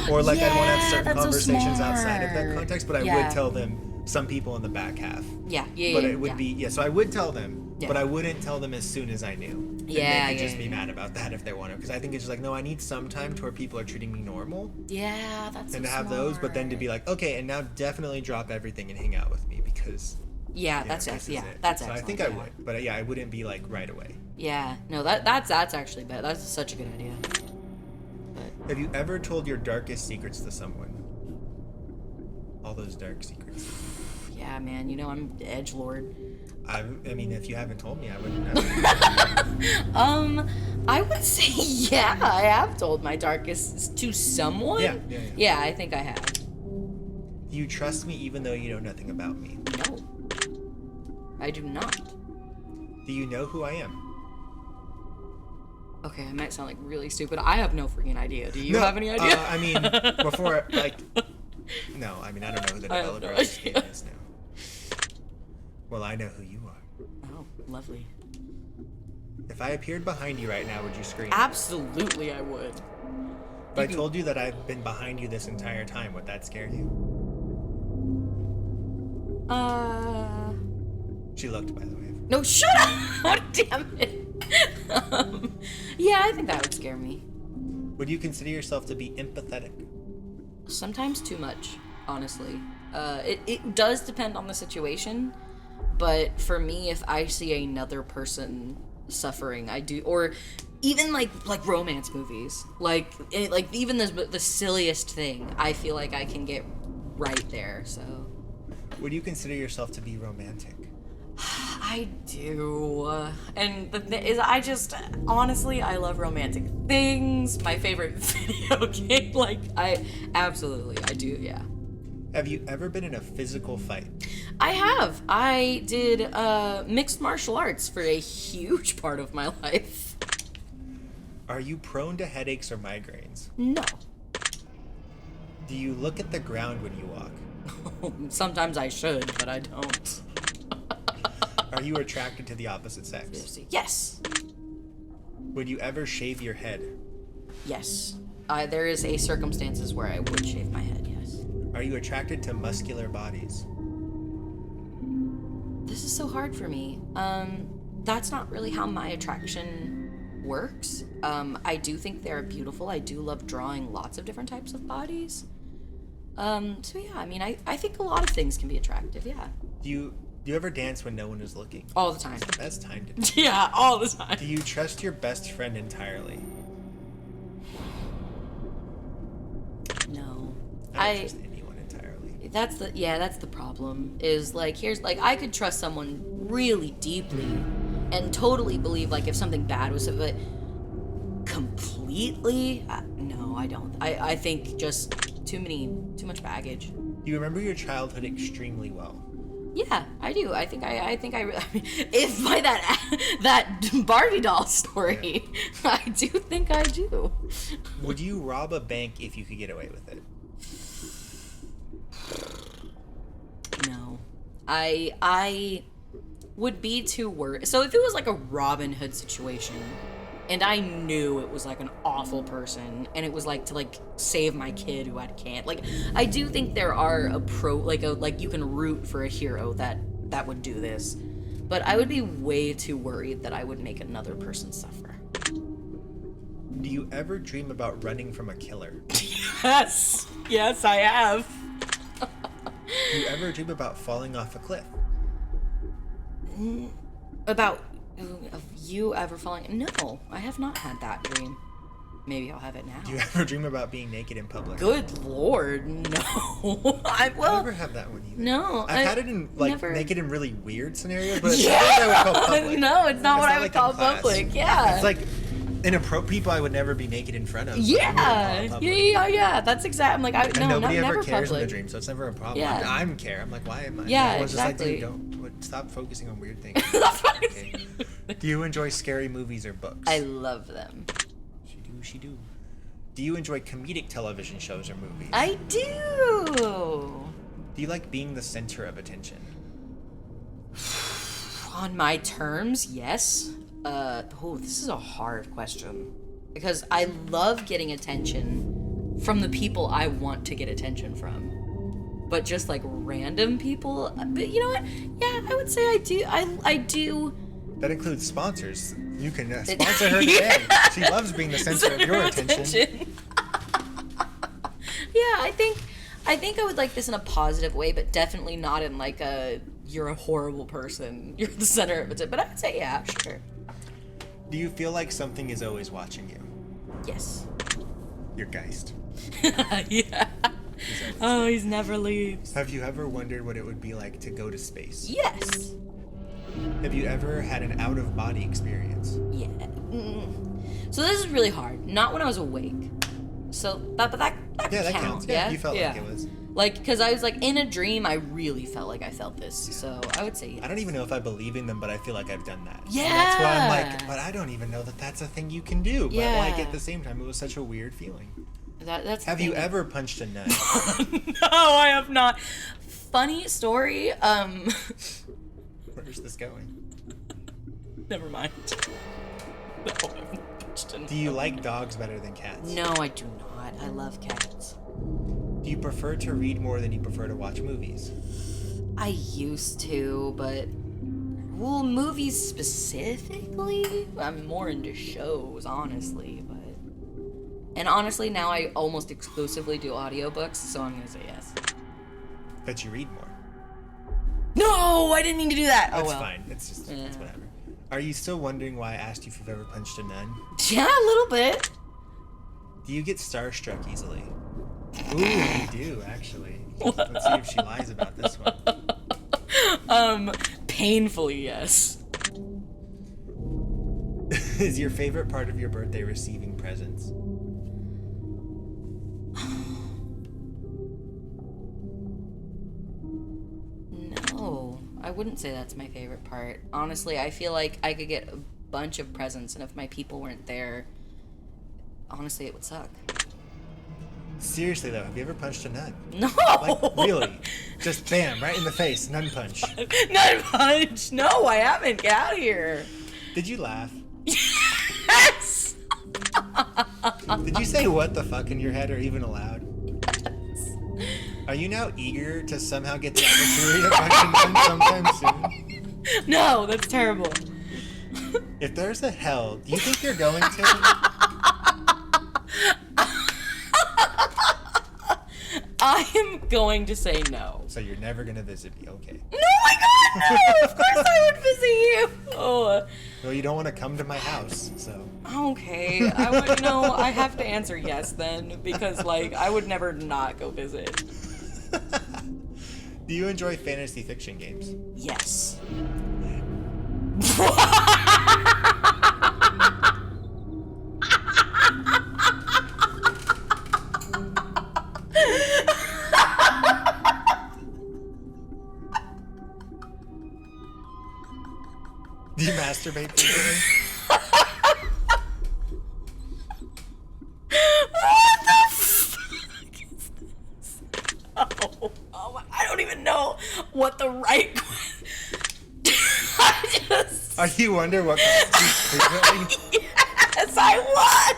or like I'd want to have certain conversations outside of that context. But I would tell them some people in the back half. Yeah. But it would be so I would tell them, but I wouldn't tell them as soon as I knew. And they could just be mad about that if they want to, because I think it's just like, no, I need some time to where people are treating me normal. Yeah, that's and to have those, but then to be like, okay, and now definitely drop everything and hang out with me because. That's so excellent. I think I would, but I wouldn't be like right away. Yeah, no, that's actually bad. That's such a good idea. But have you ever told your darkest secrets to someone? All those dark secrets. Yeah, man. You know I'm edgelord. I mean, if you haven't told me, I wouldn't know. I would say yeah. I have told my darkest to someone. Yeah, I think I have. Do you trust me even though you know nothing about me? No, I do not. Do you know who I am? Okay, I might sound like really stupid. I have no freaking idea. Do you have any idea? I mean, before, like, no, I mean, I don't know who the developer is now. Well, I know who you are. Oh, lovely. If I appeared behind you right now, would you scream? Absolutely, I would. If I told you that I've been behind you this entire time, would that scare you? She looked, by the way. No, shut up! Oh, damn it. Yeah, I think that would scare me. Would you consider yourself to be empathetic? Sometimes too much, honestly. It does depend on the situation, but for me, if I see another person suffering, I do, or even like romance movies, like even the silliest thing, I feel like I can get right there. So, would you consider yourself to be romantic? I do, and the thing is, honestly, I love romantic things. My favorite video game, I do, yeah. Have you ever been in a physical fight? I have. I did mixed martial arts for a huge part of my life. Are you prone to headaches or migraines? No. Do you look at the ground when you walk? Sometimes I should, but I don't. Are you attracted to the opposite sex? Yes. Would you ever shave your head? Yes. There is a circumstances where I would shave my head, yes. Are you attracted to muscular bodies? This is so hard for me. That's not really how my attraction works. I do think they're beautiful. I do love drawing lots of different types of bodies. So yeah, I mean, I think a lot of things can be attractive, yeah. Do you ever dance when no one is looking? All the time. It's the best time to do. Yeah, all the time. Do you trust your best friend entirely? No. I don't trust anyone entirely. That's the problem. Is I could trust someone really deeply and totally believe if something bad was, but completely, no, I don't. I think just too much baggage. Do you remember your childhood extremely well? Yeah, I do. I mean, if by that Barbie doll story, I do think I do. Would you rob a bank if you could get away with it? No. I would be too worried. So if it was like a Robin Hood situation, and I knew it was an awful person, and it was to save my kid who had cancer. I do think there are you can root for a hero that would do this, but I would be way too worried that I would make another person suffer. Do you ever dream about running from a killer? Yes. Yes, I have. Do you ever dream about falling off a cliff? About you ever falling? No, I have not had that dream. Maybe I'll have it now. Do you ever dream about being naked in public? Good lord, no. I never have that one either. No, I've had it in naked in really weird scenarios, but it's not what I would call public. No, it's not what I would call public. Yeah. It's like inappropriate people I would never be naked in front of. Yeah. That's exactly. I'm like, nobody ever never cares public. in the dream, so it's never a problem. Yeah. I'm care. I'm like, why am I? Yeah, Everyone's exactly. just like, dude, stop focusing on weird things. Okay. Do you enjoy scary movies or books? I love them. She do. Do you enjoy comedic television shows or movies? I do. Do you like being the center of attention? On my terms, yes. This is a hard question. Because I love getting attention from the people I want to get attention from. But just like random people, but you know what? Yeah, I would say I do. I do. That includes sponsors. You can sponsor her today. She loves being the center of your attention. Yeah, I think I would like this in a positive way, but definitely not in like a you're a horrible person, you're the center of it. But I would say yeah, sure. Do you feel like something is always watching you? Yes. Your Geist. Yeah. Oh, he's never leaves. Have you ever wondered what it would be like to go to space? Yes. Have you ever had an out-of-body experience? Yeah. So this is really hard. Not when I was awake. So, but that counts. Yeah, you felt like it was. Like, because I was like in a dream, I really felt like I felt this. So I would say yes. I don't even know if I believe in them, but I feel like I've done that. Yeah. And that's why I'm like, but I don't even know that that's a thing you can do. But Yeah. like at the same time, it was such a weird feeling. That's. Have you ever punched a nun? No, I have not. Funny story. Where's this going? Never mind. No, I've punched a nun. Do you like dogs better than cats? No, I do not. I love cats. Do you prefer to read more than you prefer to watch movies? I used to, but well, movies specifically, I'm more into shows, honestly, and honestly now I almost exclusively do audiobooks, so I'm gonna say yes. But you read more. No, I didn't mean to do that. That's oh well. fine. It's just it's whatever. Are you still wondering why I asked you if you've ever punched a nun? Yeah, a little bit. Do you get starstruck easily? Ooh, you do, actually. Let's see if she lies about this one. Painfully, yes. Is your favorite part of your birthday receiving presents? No, I wouldn't say that's my favorite part. Honestly, I feel like I could get a bunch of presents, and if my people weren't there, honestly, it would suck. Seriously though, have you ever punched a nun? No! Like, really? Just bam, right in the face, nun punch. Nun punch! No, I haven't. Get out of here. Did you laugh? Yes! Did you say what the fuck in your head or even aloud? Yes. Are you now eager to somehow get the opportunity to punch a nun sometime soon? No, that's terrible. If there's a hell, do you think you're going to? I am going to say no. So you're never gonna visit me, okay? No, my God, no! Of course I would visit you. Oh. Well, you don't want to come to my house, so. Okay, I would. No, I have to answer yes then, because like I would never not go visit. Do you enjoy fantasy fiction games? Yes. Do you masturbate frequently? What the fuck is this? Oh, I don't even know what the right I just... Are you wonder what constitutes frequently? Yes, I was!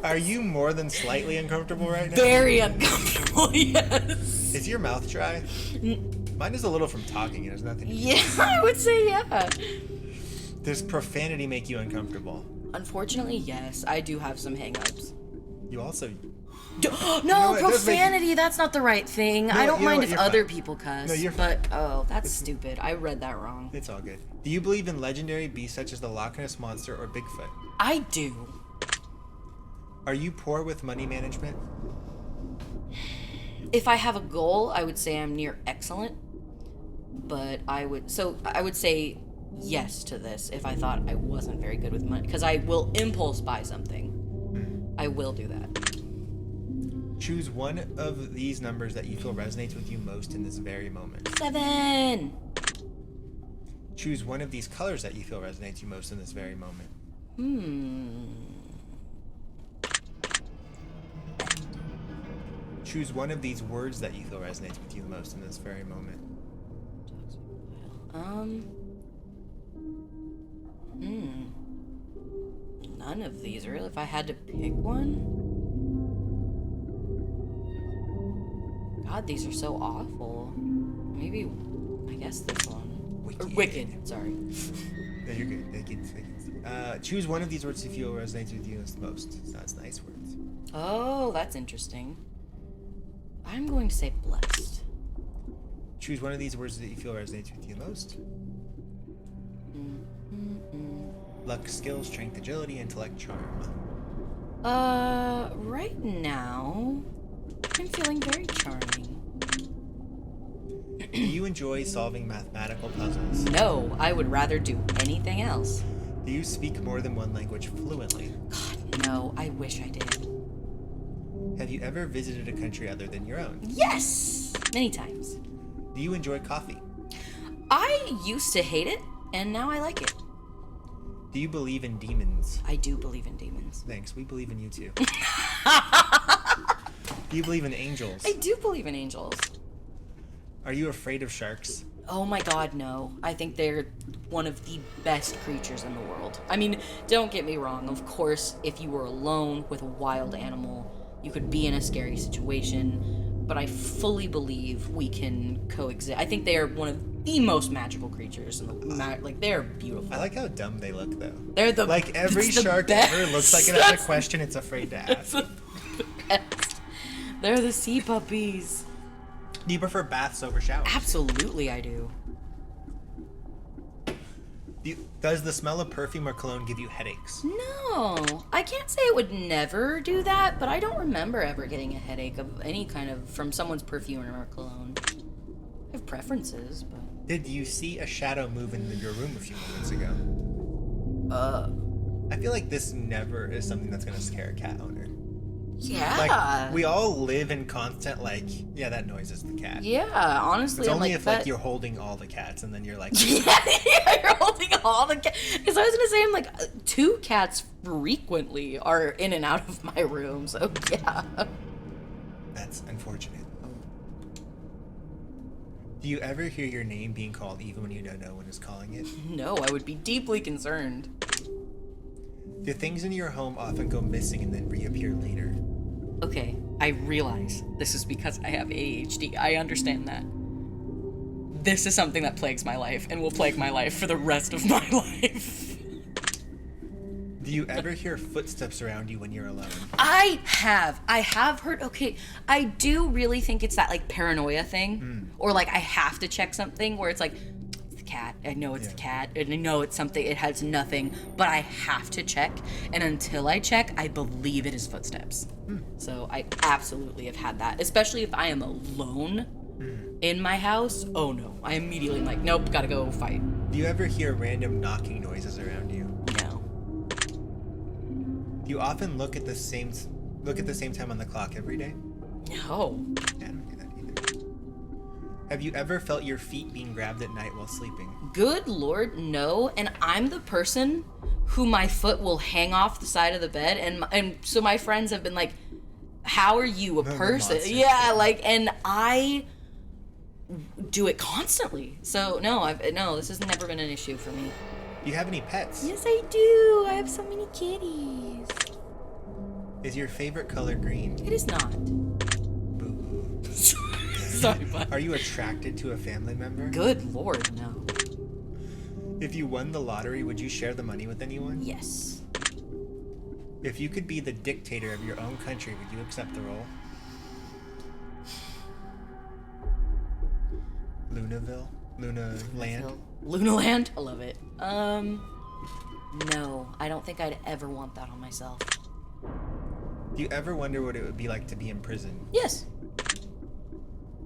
Are you more than slightly uncomfortable right now? Very uncomfortable, yes. Is your mouth dry? Mine is a little from talking. It has nothing to do with Yeah, I would say yeah. Does profanity make you uncomfortable? Unfortunately, yes. I do have some hang-ups. You also No, what? It does make- profanity, that's not the right thing. I don't you know mind what? if You're other fine. people cuss. No, you're but, oh, that's stupid. I read that wrong. It's all good. Do you believe in legendary beasts such as the Loch Ness Monster or Bigfoot? I do. Are you poor with money management? If I have a goal, I would say I'm near excellent. But I would say yes to this if I thought I wasn't very good with money. Because I will impulse buy something. I will do that. Choose one of these numbers that you feel resonates with you most in this very moment. 7. Choose one of these colors that you feel resonates you most in this very moment. Choose one of these words that you feel resonates with you the most in this very moment. None of these, really. If I had to pick one? God, these are so awful. Maybe, I guess this one. Wicked, sorry. No, you're good. Choose one of these words you feel resonates with you the most. So that's nice words. Oh, that's interesting. I'm going to say blessed. Choose one of these words that you feel resonates with you the most. Luck, skill, strength, agility, intellect, charm. Right now, I'm feeling very charming. Do you enjoy solving mathematical puzzles? No, I would rather do anything else. Do you speak more than one language fluently? God, no, I wish I did. Have you ever visited a country other than your own? Yes! Many times. Do you enjoy coffee? I used to hate it, and now I like it. Do you believe in demons? I do believe in demons. Thanks, we believe in you too. Do you believe in angels? I do believe in angels. Are you afraid of sharks? Oh my god, no. I think they're one of the best creatures in the world. I mean, don't get me wrong. Of course, if you were alone with a wild animal, you could be in a scary situation. But I fully believe we can coexist. I think they are one of the most magical creatures in the like they're beautiful. I like how dumb they look though. They're the like every it's the shark best. ever looks like it has a question it's afraid to ask. The best. They're the sea puppies. Do you prefer baths over showers? Absolutely, I do. Does the smell of perfume or cologne give you headaches? No, I can't say it would never do that, but I don't remember ever getting a headache of any kind of from someone's perfume or cologne. I have preferences, but. Did you see a shadow move in your room a few moments ago? I feel like this never is something that's gonna scare a cat owner. Yeah. Like, we all live in constant, like, yeah, that noise is the cat. Yeah, honestly, It's I'm only like if, that... like, you're holding all the cats, and then you're like... yeah, you're holding all the cats. Because I was going to say, I'm like, 2 cats frequently are in and out of my room, so yeah. That's unfortunate. Do you ever hear your name being called even when you know no one is calling it? No, I would be deeply concerned. Do things in your home often go missing and then reappear later? Okay, I realize this is because I have ADHD. I understand that. This is something that plagues my life and will plague my life for the rest of my life. Do you ever hear footsteps around you when you're alone? I have heard, okay, I do really think it's that, like, paranoia thing. Or, like, I have to check something where it's like, it's the cat, I know it's the cat, and I know it's something, it has nothing, but I have to check, and until I check, I believe it is footsteps. So I absolutely have had that, especially if I am alone in my house. Oh no, I immediately am like, nope, gotta go fight. Do you ever hear random knocking noises around you? No. Do you often look at the same time on the clock every day? No. Yeah, I don't do that either. Have you ever felt your feet being grabbed at night while sleeping? Good Lord, no. And I'm the person who my foot will hang off the side of the bed, and so my friends have been like, how are you a person? Yeah, like, and I do it constantly. So no, this has never been an issue for me. Do you have any pets? Yes, I do. I have so many kitties. Is your favorite color green? It is not. Boo. Sorry, bud. Are you attracted to a family member? Good Lord, no. If you won the lottery, would you share the money with anyone? Yes. If you could be the dictator of your own country, would you accept the role? Lunaville? Luna Land? Lunaland? I love it. No. I don't think I'd ever want that on myself. Do you ever wonder what it would be like to be in prison? Yes.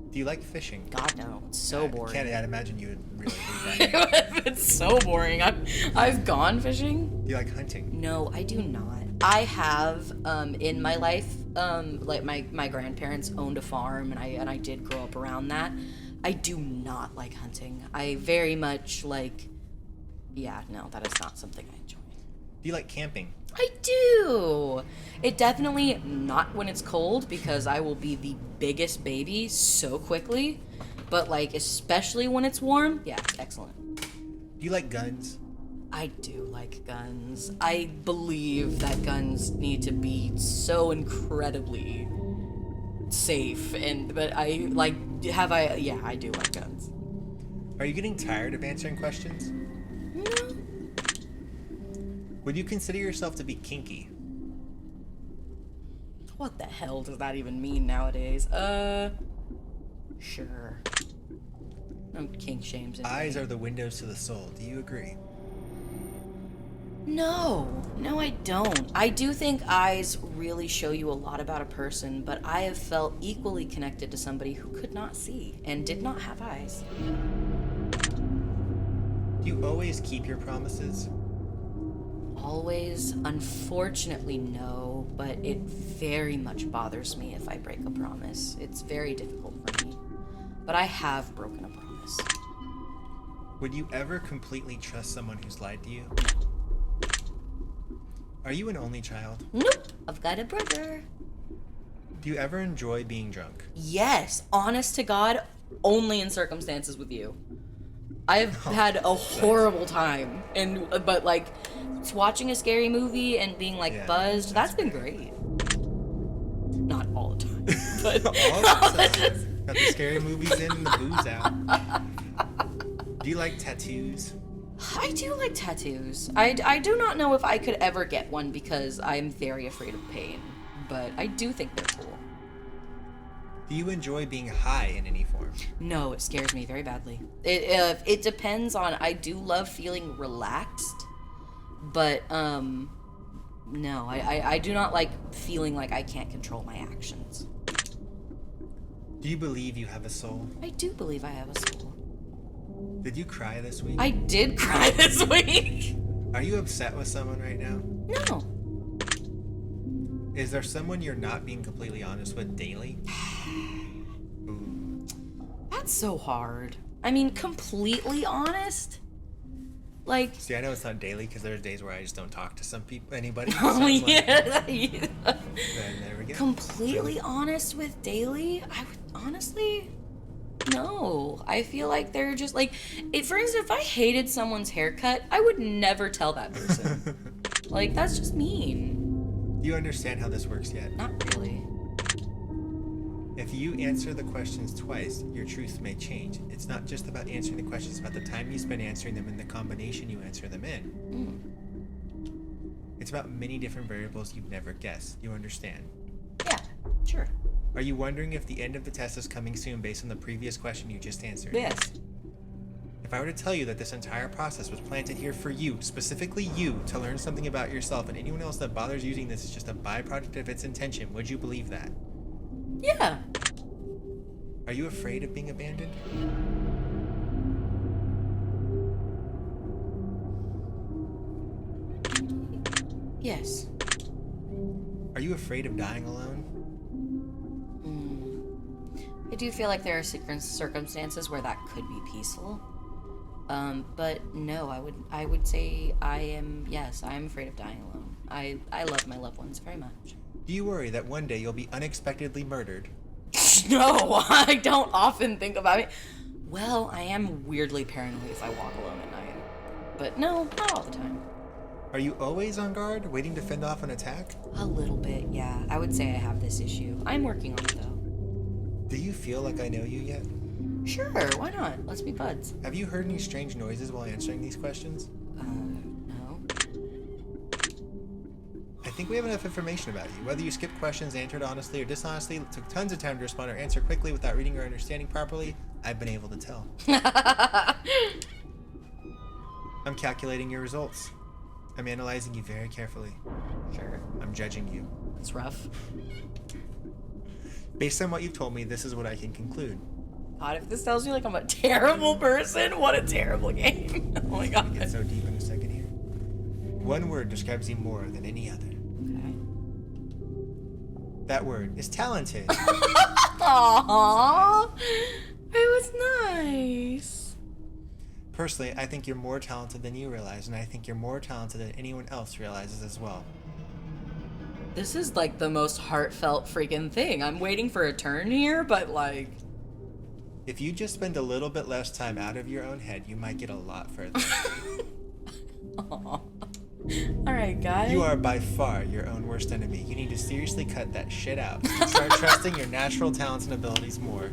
Do you like fishing? God, no. It's so boring. I'd imagine you would really hate that. It's so boring. I've gone fishing. Do you like hunting? No, I do not. I have, in my life, like my grandparents owned a farm, and I did grow up around that. I do not like hunting. I very much like, yeah, no, that is not something I enjoy. Do you like camping? I do. It definitely not when it's cold, because I will be the biggest baby so quickly. But like, especially when it's warm, yeah, it's excellent. Do you like guns? I do like guns. I believe that guns need to be so incredibly safe, but I like, yeah, I do like guns. Are you getting tired of answering questions? No. Would you consider yourself to be kinky? What the hell does that even mean nowadays? Sure. No kink shames. Eyes are the windows to the soul. Do you agree? No, I don't. I do think eyes really show you a lot about a person, but I have felt equally connected to somebody who could not see and did not have eyes. Do you always keep your promises? Always, unfortunately, no, but it very much bothers me if I break a promise. It's very difficult for me, but I have broken a promise. Would you ever completely trust someone who's lied to you? Are you an only child? Nope, I've got a brother. Do you ever enjoy being drunk? Yes, honest to God, only in circumstances with you. I've had a horrible time, but like, watching a scary movie and being like buzzed, that's been great. Not all the time, but Got the scary movies in and the booze out. Do you like tattoos? I do like tattoos. I do not know if I could ever get one because I'm very afraid of pain, but I do think they're cool. Do you enjoy being high in any form? No, it scares me very badly. It depends on, I do love feeling relaxed, but no, I do not like feeling like I can't control my actions. Do you believe you have a soul? I do believe I have a soul. Did you cry this week? I did cry this week. Are you upset with someone right now? No. Is there someone you're not being completely honest with daily? Ooh. That's so hard. I mean, completely honest? Like... See, I know it's not daily because there's days where I just don't talk to anybody. Oh, so yeah. then there we go. Completely honest with daily? I would honestly... No. I feel like they're just like... For instance, if I hated someone's haircut, I would never tell that person. Like, that's just mean. Do you understand how this works yet? Not really. If you answer the questions twice, your truth may change. It's not just about answering the questions, it's about the time you spend answering them and the combination you answer them in. It's about many different variables you'd never guess. You understand? Yeah, sure. Are you wondering if the end of the test is coming soon based on the previous question you just answered? Yes. If I were to tell you that this entire process was planted here for you, specifically you, to learn something about yourself, and anyone else that bothers using this is just a byproduct of its intention, would you believe that? Yeah. Are you afraid of being abandoned? Yes. Are you afraid of dying alone? I do feel like there are circumstances where that could be peaceful. But no, I would say I am afraid of dying alone. I love my loved ones very much. Do you worry that one day you'll be unexpectedly murdered? No, I don't often think about it. Well, I am weirdly paranoid if I walk alone at night. But no, not all the time. Are you always on guard, waiting to fend off an attack? A little bit, yeah. I would say I have this issue. I'm working on it, though. Do you feel like I know you yet? Sure, why not? Let's be buds. Have you heard any strange noises while answering these questions? No. I think we have enough information about you. Whether you skipped questions, answered honestly or dishonestly, took tons of time to respond or answer quickly without reading or understanding properly, I've been able to tell. I'm calculating your results. I'm analyzing you very carefully. Sure. I'm judging you. It's rough. Based on what you've told me, this is what I can conclude. God, if this tells you like I'm a terrible person, what a terrible game. Oh my God. We'll get so deep in a second here. One word describes you more than any other. Okay. That word is talented. Aww. It was nice. Personally, I think you're more talented than you realize, and I think you're more talented than anyone else realizes as well. This is like the most heartfelt freaking thing. I'm waiting for a turn here, but like... If you just spend a little bit less time out of your own head, you might get a lot further. Aww. Alright, guys. You are by far your own worst enemy. You need to seriously cut that shit out. Start trusting your natural talents and abilities more.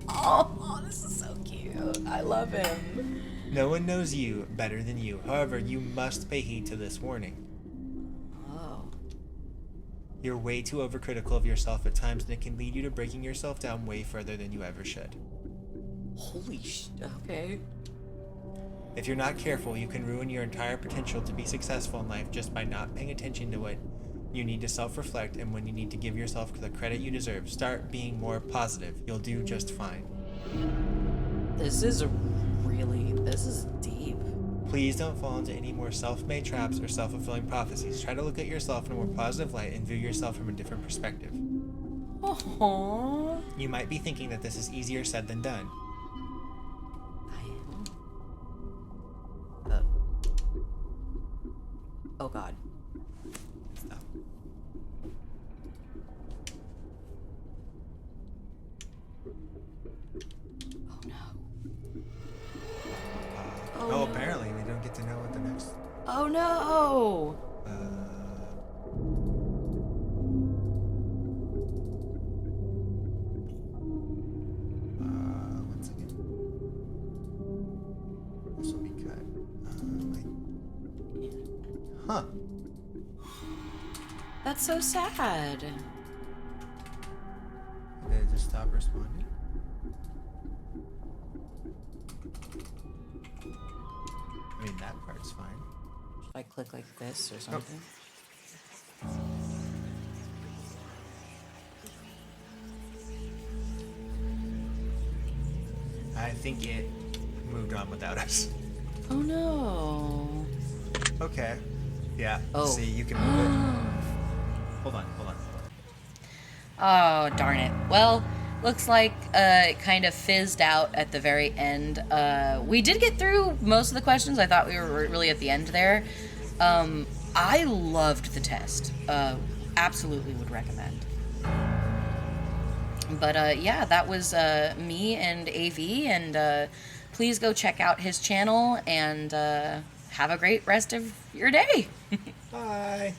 Oh, this is so cute. I love him. No one knows you better than you. However, you must pay heed to this warning. Oh. You're way too overcritical of yourself at times, and it can lead you to breaking yourself down way further than you ever should. Holy shit. Okay. If you're not careful, you can ruin your entire potential to be successful in life just by not paying attention to what you need to self-reflect and when you need to give yourself the credit you deserve. Start being more positive. You'll do just fine. This is deep. Please don't fall into any more self-made traps or self-fulfilling prophecies. Try to look at yourself in a more positive light and view yourself from a different perspective. Aww. You might be thinking that this is easier said than done. Oh God. No. Oh no. Oh, no. Apparently we don't get to know what the next... Oh no. One second. This will be cut. Huh. That's so sad. Did it just stop responding? I mean, that part's fine. Should I click like this or something? I think it moved on without us. Oh no. Okay. Yeah. Oh. See, you can move it. Hold on. Oh, darn it. Well, looks like it kind of fizzed out at the very end. We did get through most of the questions. I thought we were really at the end there. I loved the test. Absolutely would recommend. But yeah, that was me and AV, and please go check out his channel, and have a great rest of your day. Bye.